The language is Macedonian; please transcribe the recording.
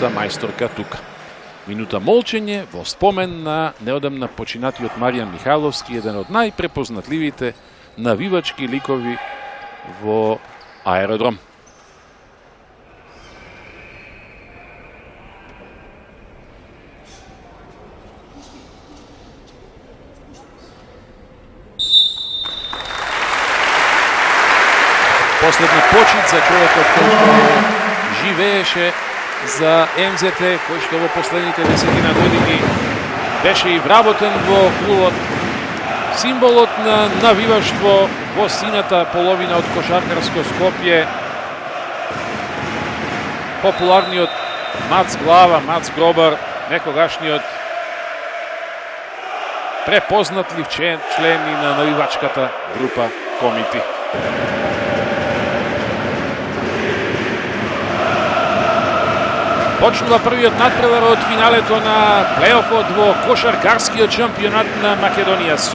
новата мајсторка тука. Минута молчење во спомен на неодамна починатиот Маријан Михайловски, еден од најпрепознатливите навивачки ликови во Аеродром. Последни почит за човекот кој живееше за МЗТ, кој што во последните 10 години беше и вработен во клубот. Символот на навиваштво во сината половина од кошаркарско Скопје. Популарниот Мац Глава, Мац Гробар, некогашниот препознатлив член и на навивачката група Комити. Почнува првиот надпревар од финалето на плейофот во кошаркарскиот шампионат на Македонија.